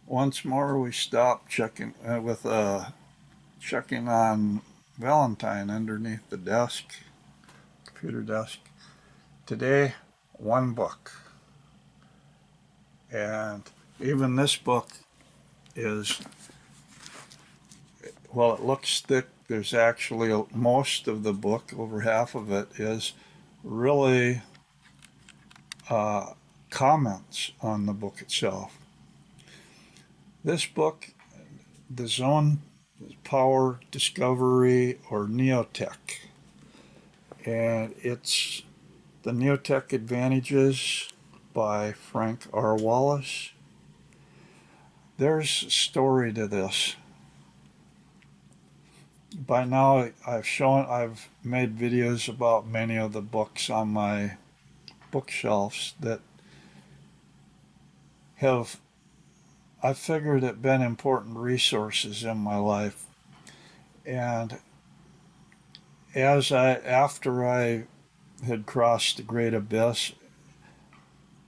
Once more, we stopped checking on Valentine underneath the computer desk. Today, one book, and even this book is, well, it looks thick. There's actually most of the book, over half of it, is really uh, comments on the book itself. This book, The Zone, Power, Discovery, or Neotech, and it's The Neotech Advantages by Frank R. Wallace. There's a story to this. By now, I've made videos about many of the books on my bookshelves that have, I figured, have been important resources in my life. And after I had crossed the great abyss,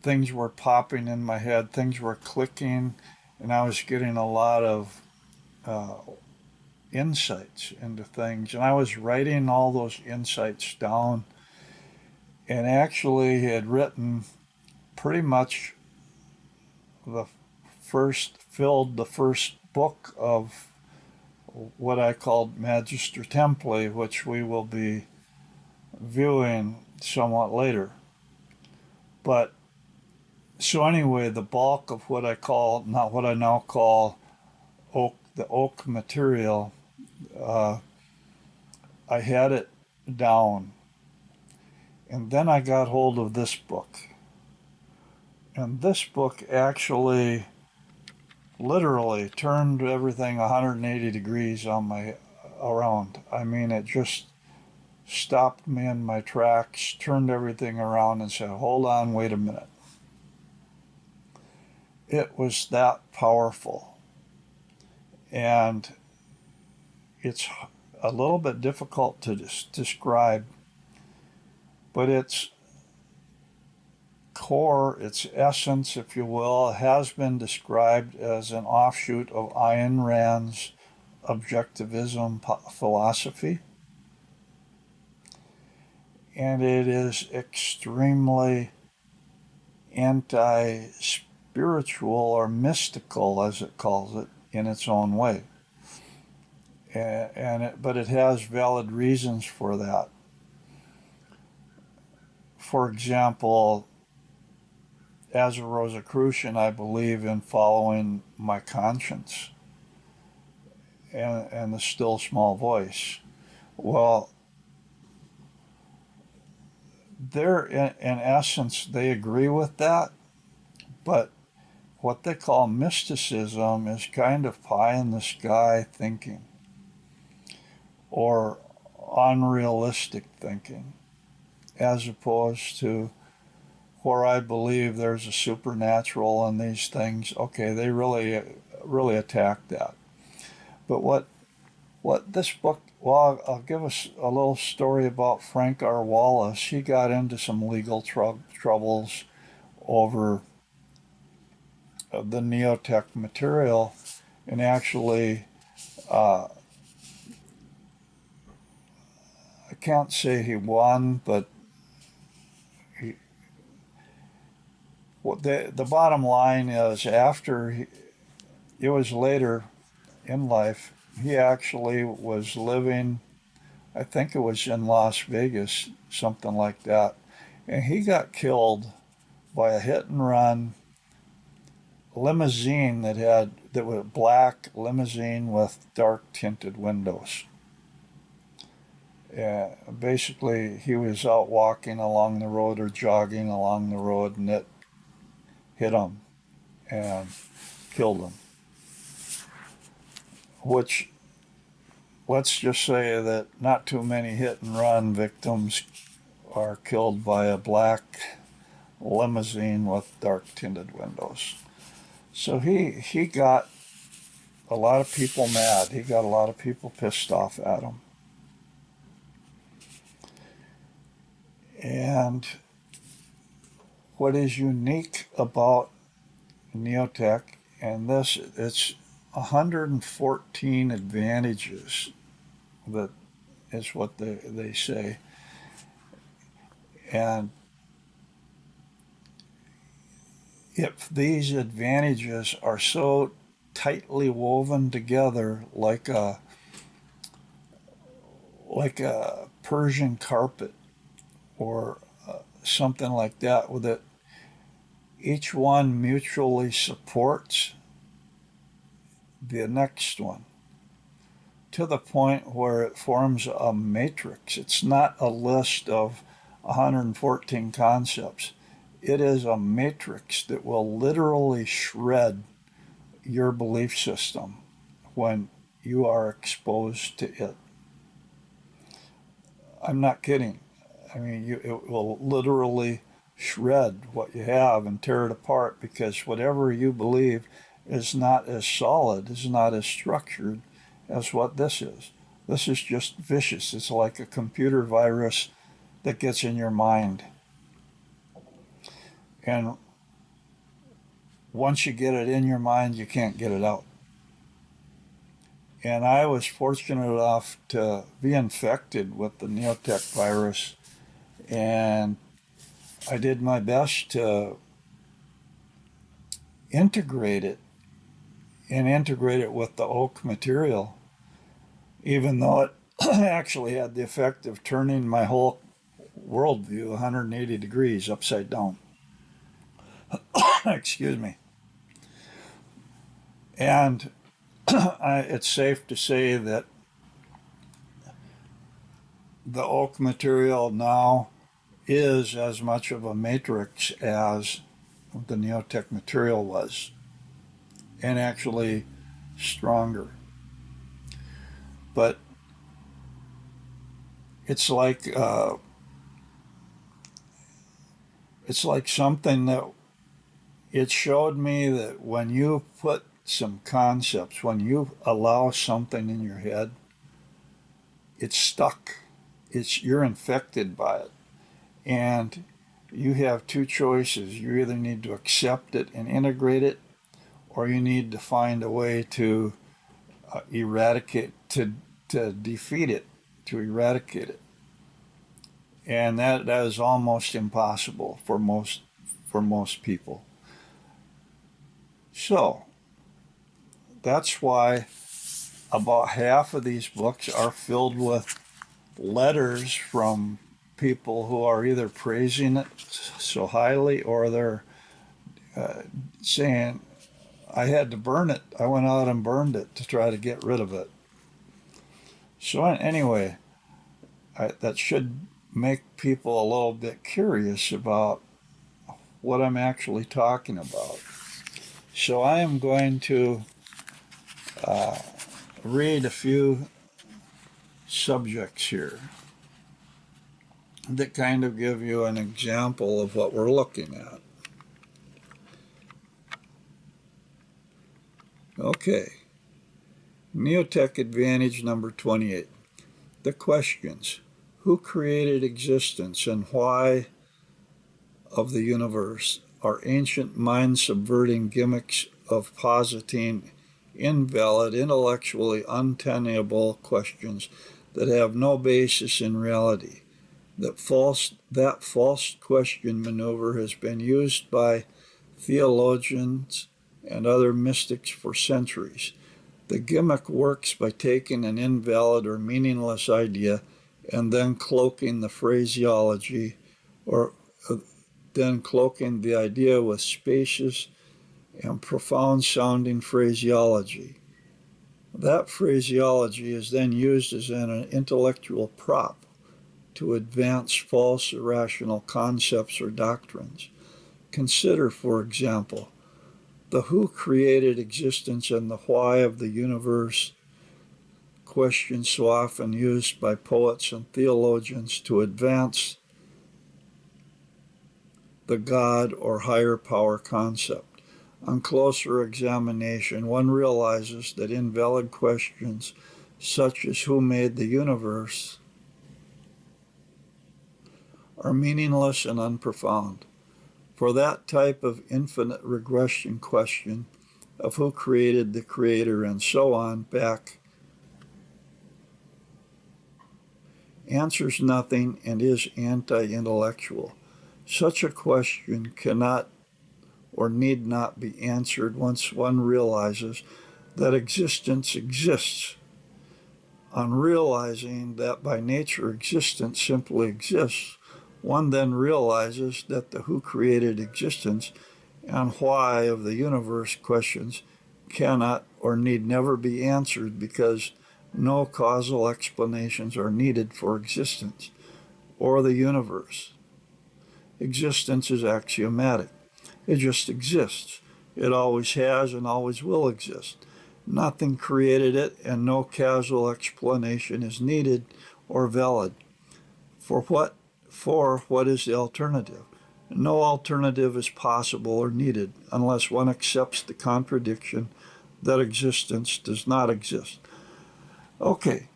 things were popping in my head, things were clicking, and I was getting a lot of uh, insights into things. And I was writing all those insights down and actually had written pretty much the filled the first book of what I called Magister Templi, which we will be viewing somewhat later. But so anyway, the bulk of what I call, not what I now call the oak material, uh, I had it down. And then I got hold of this book. And this book actually literally turned everything 180 degrees on my around. I mean, it just stopped me in my tracks, turned everything around, and said, "Hold on, wait a minute." It was that powerful, and it's a little bit difficult to describe, but its core, its essence, if you will, has been described as an offshoot of Ayn Rand's objectivism philosophy, and it is extremely anti spiritual or mystical, as it calls it, in its own way. But it has valid reasons for that. For example, as a Rosicrucian, I believe in following my conscience and the still small voice. Well, in essence, they agree with that, but what they call mysticism is kind of pie in the sky thinking or unrealistic thinking, as opposed to where I believe there's a supernatural in these things. Okay, they really attack that. But what this book, well, I'll give us a little story about Frank R. Wallace. He got into some legal troubles over the Neotech material, and actually, uh, I can't say he won, but he, what the bottom line is, it was later in life, he actually was living, I think it was in Las Vegas, something like that, and he got killed by a hit and run limousine that was a black limousine with dark tinted windows. Basically, he was out walking along the road or jogging along the road, and it hit him and killed him. Which, let's just say that not too many hit and run victims are killed by a black limousine with dark tinted windows. So he got a lot of people mad. He got a lot of people pissed off at him. And what is unique about Neotech And it's 114 advantages that is what they say. And if these advantages are so tightly woven together like a Persian carpet or something like that, with it, each one mutually supports the next one to the point where it forms a matrix. It's not a list of 114 concepts. It is a matrix that will literally shred your belief system when you are exposed to it. I'm not kidding. I mean, it will literally shred what you have and tear it apart, because whatever you believe is not as solid, is not as structured as what this is. This is just vicious. It's like a computer virus that gets in your mind. And once you get it in your mind, you can't get it out. And I was fortunate enough to be infected with the Neotech virus, and I did my best to integrate it and integrate it with the oak material, even though it actually had the effect of turning my whole worldview 180 degrees upside down. Excuse me. And it's safe to say that the oak material now is as much of a matrix as the Neotech material was, and actually stronger. But it's like uh, it's like something that it showed me that when you put some concepts, when you allow something in your head, it's stuck. You're infected by it, and you have two choices. You either need to accept it and integrate it, or you need to find a way to eradicate, to defeat it, to eradicate it. And that is almost impossible for most people. So that's why about half of these books are filled with letters from people who are either praising it so highly, or they're uh, saying, I had to burn it. I went out and burned it to try to get rid of it. So, anyway, that should make people a little bit curious about what I'm actually talking about. So, I am going to uh, read a few subjects here that kind of give you an example of what we're looking at. Okay, Neotech Advantage number 28. The questions: who created existence and why of the universe are ancient mind subverting gimmicks of positing invalid, intellectually untenable questions that have no basis in reality. That false question maneuver has been used by theologians and other mystics for centuries. The gimmick works by taking an invalid or meaningless idea and then cloaking the phraseology, or then cloaking the idea with spacious and profound sounding phraseology. That phraseology is then used as an intellectual prop to advance false irrational concepts or doctrines. Consider, for example, the who created existence and the why of the universe, questions so often used by poets and theologians to advance the God or higher power concept. On closer examination, one realizes that invalid questions such as who made the universe are meaningless and unprofound. For that type of infinite regression question, of who created the creator and so on back answers nothing and is anti-intellectual. Such a question cannot or need not be answered once one realizes that existence exists. On realizing that by nature existence simply exists, one then realizes that the who created existence and why of the universe questions cannot or need never be answered because no causal explanations are needed for existence or the universe. Existence is axiomatic. It just exists. It always has and always will exist. Nothing created it, and no causal explanation is needed or valid. For what? For what is the alternative? No alternative is possible or needed unless one accepts the contradiction that existence does not exist. Okay,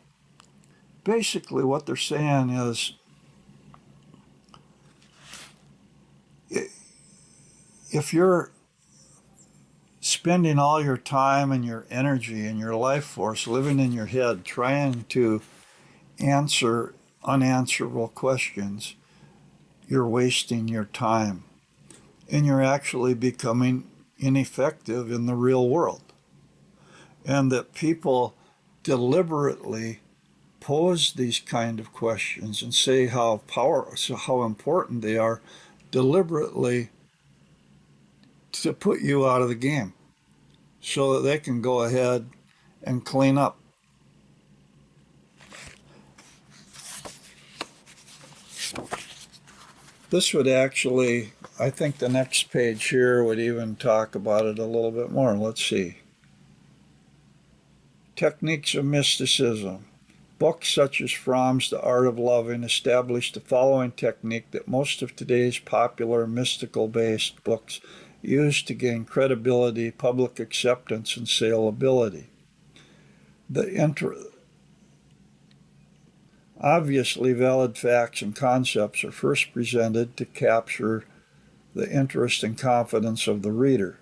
basically what they're saying is if you're spending all your time and your energy and your life force living in your head trying to answer unanswerable questions, you're wasting your time and you're actually becoming ineffective in the real world. And that people deliberately pose these kind of questions and say how important they are, deliberately to put you out of the game so that they can go ahead and clean up. This would actually, I think the next page here would even talk about it a little bit more. Let's see. Techniques of mysticism. Books such as Fromm's The Art of Loving established the following technique that most of today's popular mystical-based books use to gain credibility, public acceptance, and saleability. Obviously valid facts and concepts are first presented to capture the interest and confidence of the reader.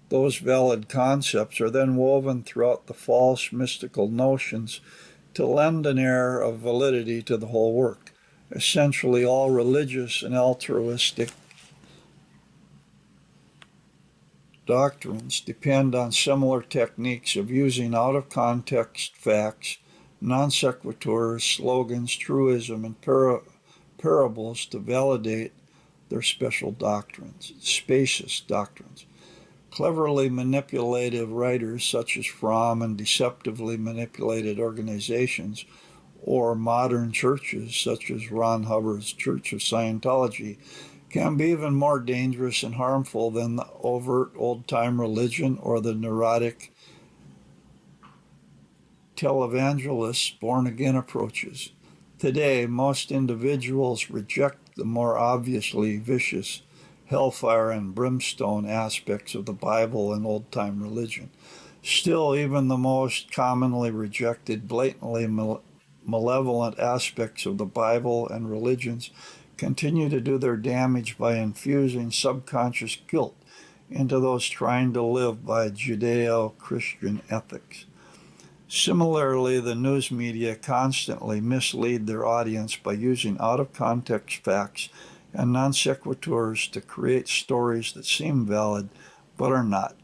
Those valid concepts are then woven throughout the false mystical notions to lend an air of validity to the whole work. Essentially, all religious and altruistic doctrines depend on similar techniques of using out-of-context facts, non sequiturs, slogans, truism, and parables to validate their special doctrines, specious doctrines. Cleverly manipulative writers such as Fromm and deceptively manipulated organizations or modern churches such as Ron Hubbard's Church of Scientology can be even more dangerous and harmful than the overt old-time religion or the neurotic televangelists' born-again approaches. Today, most individuals reject the more obviously vicious hellfire and brimstone aspects of the Bible and old-time religion. Still, even the most commonly rejected, blatantly malevolent aspects of the Bible and religions continue to do their damage by infusing subconscious guilt into those trying to live by Judeo-Christian ethics. Similarly, the news media constantly mislead their audience by using out-of-context facts and non sequiturs to create stories that seem valid but are not.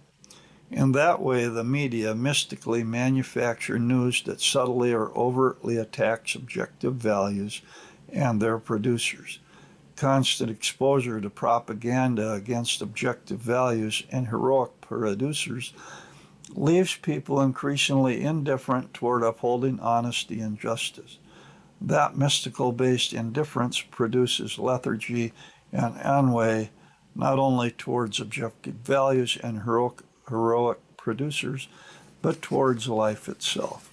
In that way, the media mystically manufacture news that subtly or overtly attacks objective values and their producers. Constant exposure to propaganda against objective values and heroic producers leaves people increasingly indifferent toward upholding honesty and justice. That mystical-based indifference produces lethargy and ennui not only towards objective values and heroic producers, but towards life itself.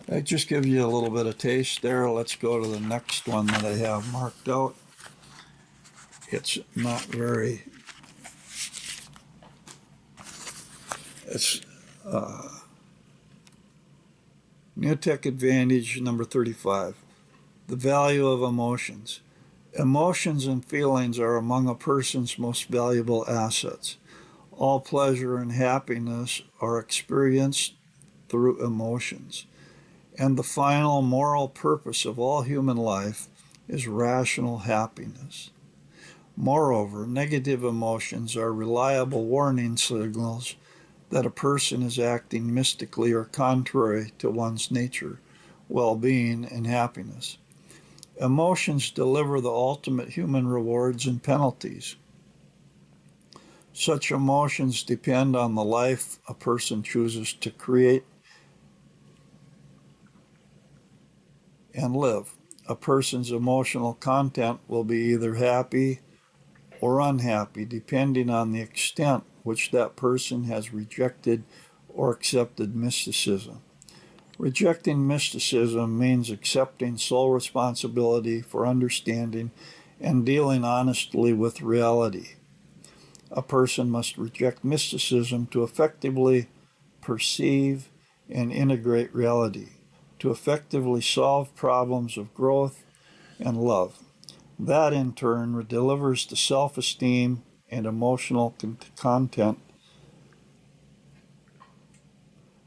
That just gives you a little bit of taste there. Let's go to the next one that I have marked out. It's not very... It's New Tech Advantage number 35. The value of emotions. Emotions and feelings are among a person's most valuable assets. All pleasure and happiness are experienced through emotions. And the final moral purpose of all human life is rational happiness. Moreover, negative emotions are reliable warning signals that a person is acting mystically or contrary to one's nature, well being, and happiness. Emotions deliver the ultimate human rewards and penalties. Such emotions depend on the life a person chooses to create and live. A person's emotional content will be either happy or unhappy, depending on the extent which that person has rejected or accepted mysticism. Rejecting mysticism means accepting sole responsibility for understanding and dealing honestly with reality. A person must reject mysticism to effectively perceive and integrate reality, to effectively solve problems of growth and love. That in turn delivers the self esteem and emotional content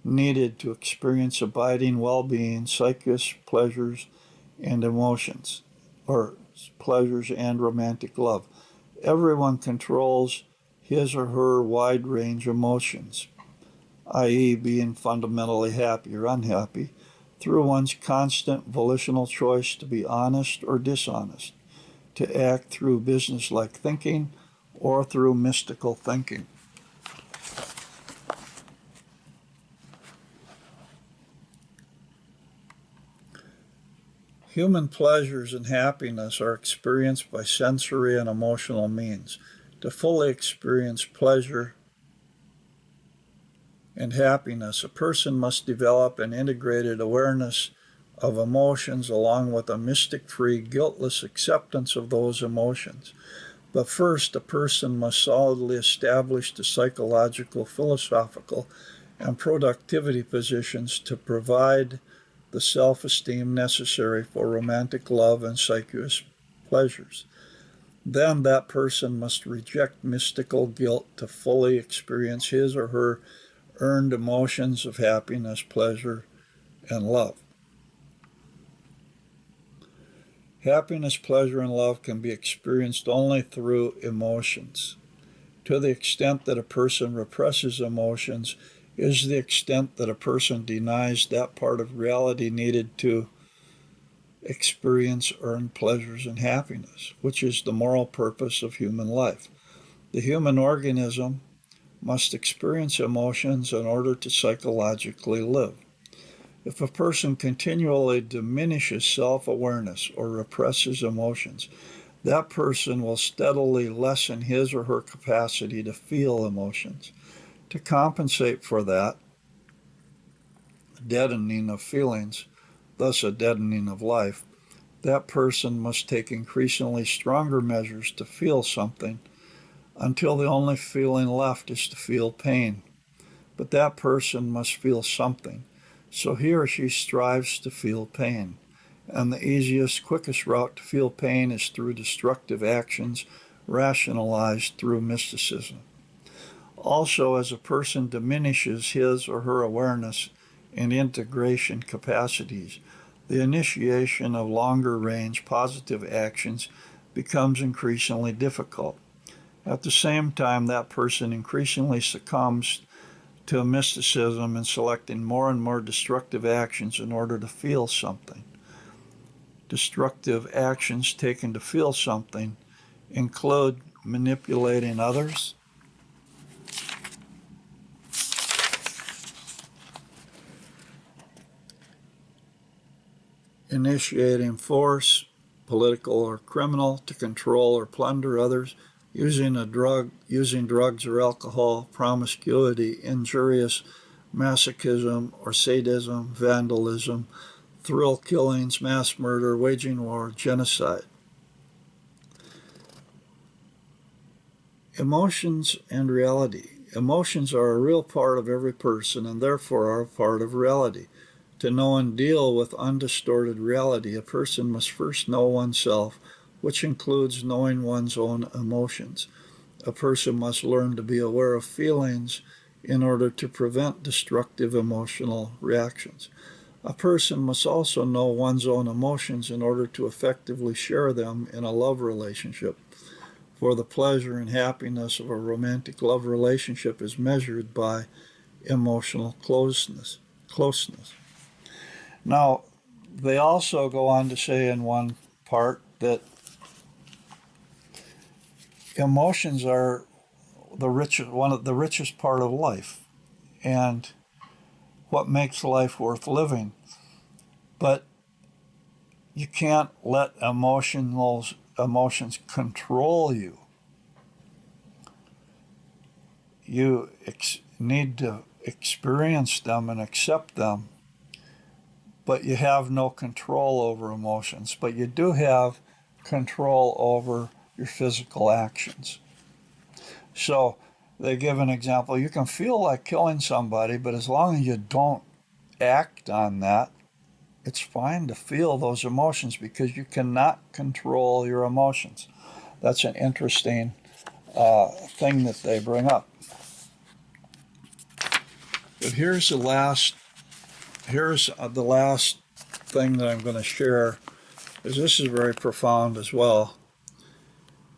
needed to experience abiding well being, psychic pleasures, and emotions, or pleasures and romantic love. Everyone controls his or her wide range emotions, i.e., being fundamentally happy or unhappy, through one's constant volitional choice to be honest or dishonest, to act through businesslike thinking or through mystical thinking. Human pleasures and happiness are experienced by sensory and emotional means. To fully experience pleasure and happiness, a person must develop an integrated awareness of emotions along with a mystic free, guiltless acceptance of those emotions. But first, a person must solidly establish the psychological, philosophical, and productivity positions to provide the self esteem necessary for romantic love and psychic pleasures. Then that person must reject mystical guilt to fully experience his or her earned emotions of happiness, pleasure, and love. Happiness, pleasure, and love can be experienced only through emotions. To the extent that a person represses emotions is the extent that a person denies that part of reality needed to experience earned pleasures and happiness, which is the moral purpose of human life. The human organism must experience emotions in order to psychologically live. If a person continually diminishes self awareness or represses emotions, that person will steadily lessen his or her capacity to feel emotions. To compensate for that deadening of feelings, thus a deadening of life, that person must take increasingly stronger measures to feel something until the only feeling left is to feel pain. But that person must feel something, so he or she strives to feel pain. And the easiest, quickest route to feel pain is through destructive actions rationalized through mysticism. Also, as a person diminishes his or her awareness and integration capacities, the initiation of longer range positive actions becomes increasingly difficult. At the same time, that person increasingly succumbs to mysticism and selecting more and more destructive actions in order to feel something. Destructive actions taken to feel something include manipulating others, initiating force, political or criminal, to control or plunder others, using drugs or alcohol, promiscuity, injurious masochism or sadism, vandalism, thrill killings, mass murder, waging war, genocide. Emotions and reality. Emotions are a real part of every person and therefore are a part of reality. To know and deal with undistorted reality, a person must first know oneself which includes knowing one's own emotions. A person must learn to be aware of feelings in order to prevent destructive emotional reactions. A person must also know one's own emotions in order to effectively share them in a love relationship. For the pleasure and happiness of a romantic love relationship is measured by emotional closeness. Now, they also go on to say in one part that emotions are one of the richest part of life and what makes life worth living. But you can't let emotions control you. You need to experience them and accept them, but you have no control over emotions. But you do have control over your physical actions. So they give an example. You can feel like killing somebody, but as long as you don't act on that, it's fine to feel those emotions because you cannot control your emotions. That's an interesting thing that they bring up. But here's the last thing that I'm going to share, because this is very profound as well.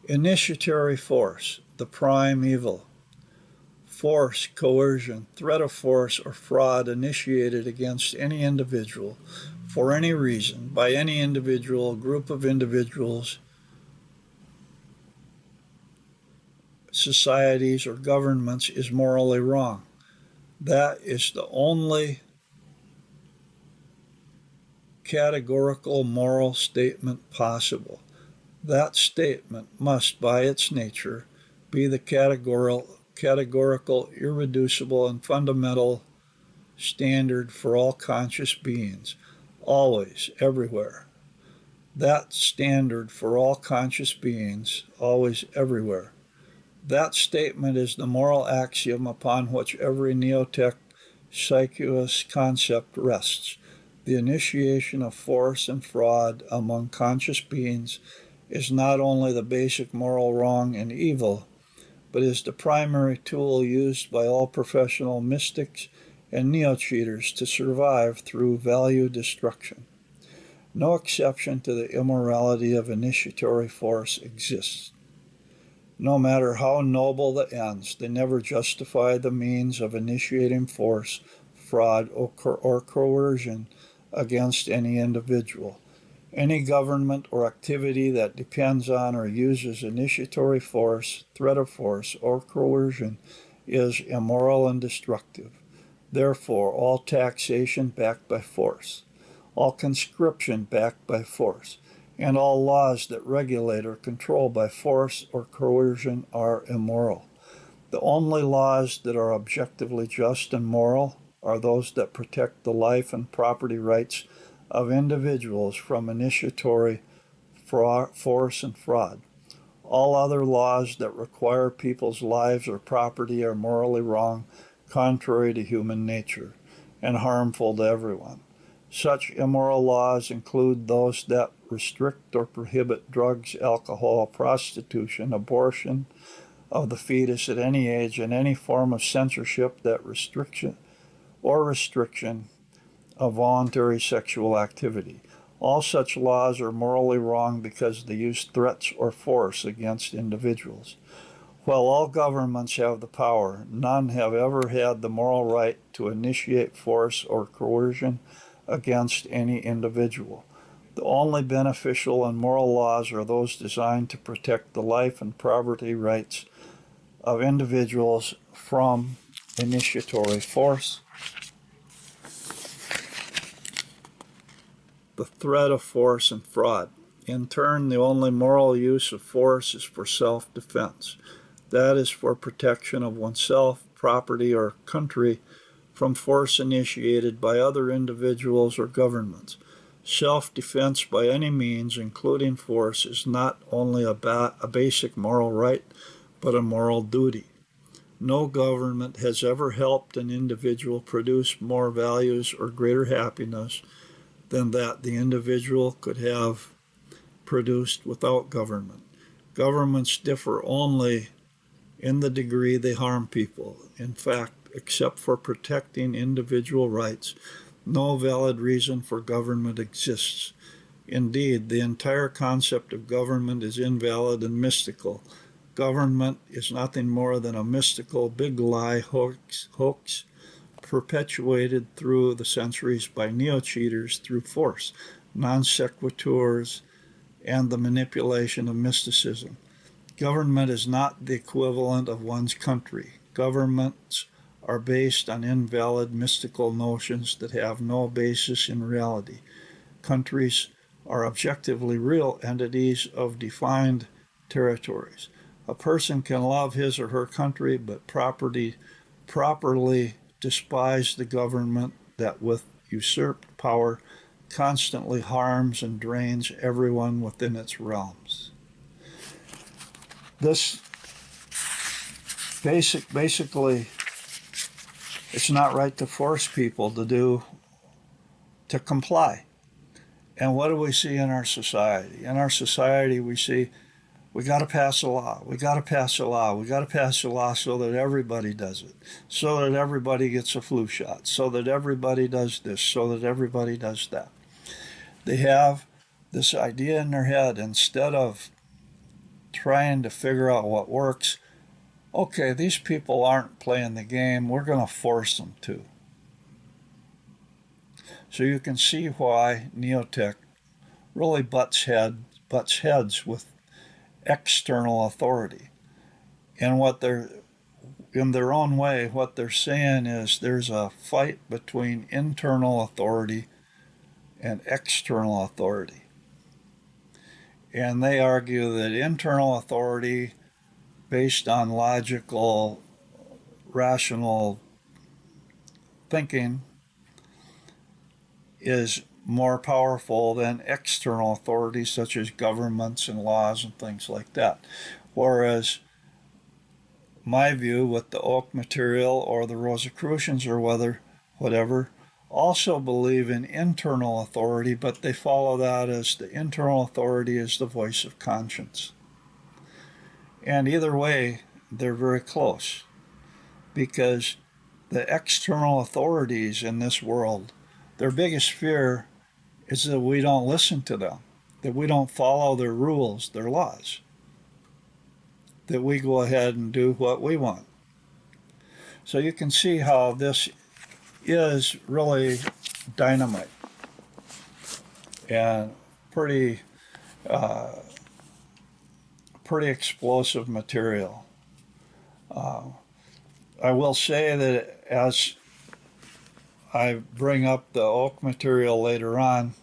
Initiatory force, the prime evil. Force, coercion, threat of force, or fraud initiated against any individual for any reason by any individual, group of individuals, societies, or governments is morally wrong. That is the only categorical moral statement possible. That statement must, by its nature, be the categorical, irreducible, and fundamental standard for all conscious beings, always, everywhere. That standard for all conscious beings, always, everywhere. That statement is the moral axiom upon which every neotech psychos concept rests. The initiation of force and fraud among conscious beings is not only the basic moral wrong and evil, but is the primary tool used by all professional mystics and neo-cheaters to survive through value destruction. No exception to the immorality of initiatory force exists. No matter how noble the ends, they never justify the means of initiating force, fraud, or coercion against any individual. Any government or activity that depends on or uses initiatory force, threat of force, or coercion is immoral and destructive. Therefore, all taxation backed by force, all conscription backed by force, and all laws that regulate or control by force or coercion are immoral. The only laws that are objectively just and moral are those that protect the life and property rights of individuals from initiatory force and fraud. All other laws that require people's lives or property are morally wrong, contrary to human nature, and harmful to everyone. Such immoral laws include those that restrict or prohibit drugs, alcohol, prostitution, abortion of the fetus at any age, and any form of censorship that restriction of voluntary sexual activity. All such laws are morally wrong because they use threats or force against individuals. While all governments have the power, none have ever had the moral right to initiate force or coercion against any individual. The only beneficial and moral laws are those designed to protect the life and property rights of individuals from initiatory force. The threat of force and fraud. In turn, the only moral use of force is for self-defense. That is for protection of oneself, property, or country from force initiated by other individuals or governments. Self-defense by any means, including force, is not only a basic moral right, but a moral duty. No government has ever helped an individual produce more values or greater happiness than that the individual could have produced without government. Governments differ only in the degree they harm people. In fact, except for protecting individual rights, no valid reason for government exists. Indeed, the entire concept of government is invalid and mystical. Government is nothing more than a mystical big lie hoax perpetuated through the centuries by neo-cheaters through force, non sequiturs, and the manipulation of mysticism. Government is not the equivalent of one's country. Governments are based on invalid mystical notions that have no basis in reality. Countries are objectively real entities of defined territories. A person can love his or her country, but properly despise the government that, with usurped power, constantly harms and drains everyone within its realms. This basically, it's not right to force people to comply. And what do we see in our society? In our society, we see we got to pass a law. We got to pass a law. We got to pass a law so that everybody does it, so that everybody gets a flu shot, so that everybody does this, so that everybody does that. They have this idea in their head, instead of trying to figure out what works. Okay, these people aren't playing the game. We're going to force them to. So you can see why neotech really butts heads with external authority. And what they're in their own way, what they're saying is there's a fight between internal authority and external authority. And they argue that internal authority, based on logical, rational thinking, is more powerful than external authorities such as governments and laws and things like that. Whereas my view with the oak material or the Rosicrucians or whatever also believe in internal authority, but they follow that as the internal authority is the voice of conscience. And either way, they're very close, because the external authorities in this world, their biggest fear is that we don't listen to them, that we don't follow their rules, their laws, that we go ahead and do what we want. So you can see how this is really dynamite and uh, pretty explosive material. I will say that as I bring up the oak material later on,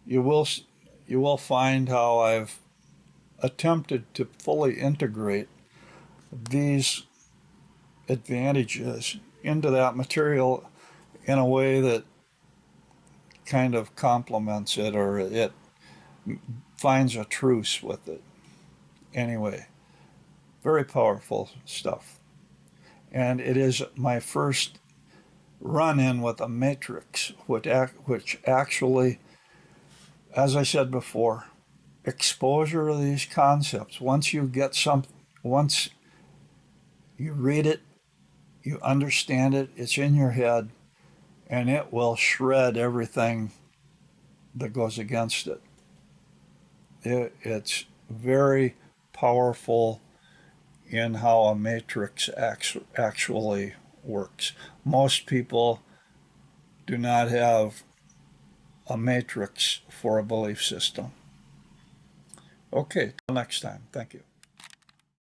you will find how I've attempted to fully integrate these advantages into that material in a way that kind of complements it, or it finds a truce with it. Anyway, very powerful stuff. And it is my first run in with a matrix, which actually, as I said before, exposure to these concepts. Once you read it, you understand it, it's in your head, and it will shred everything that goes against it. It's very powerful in how a matrix actually works. Most people do not have a matrix for a belief system. Okay, till next time. Thank you.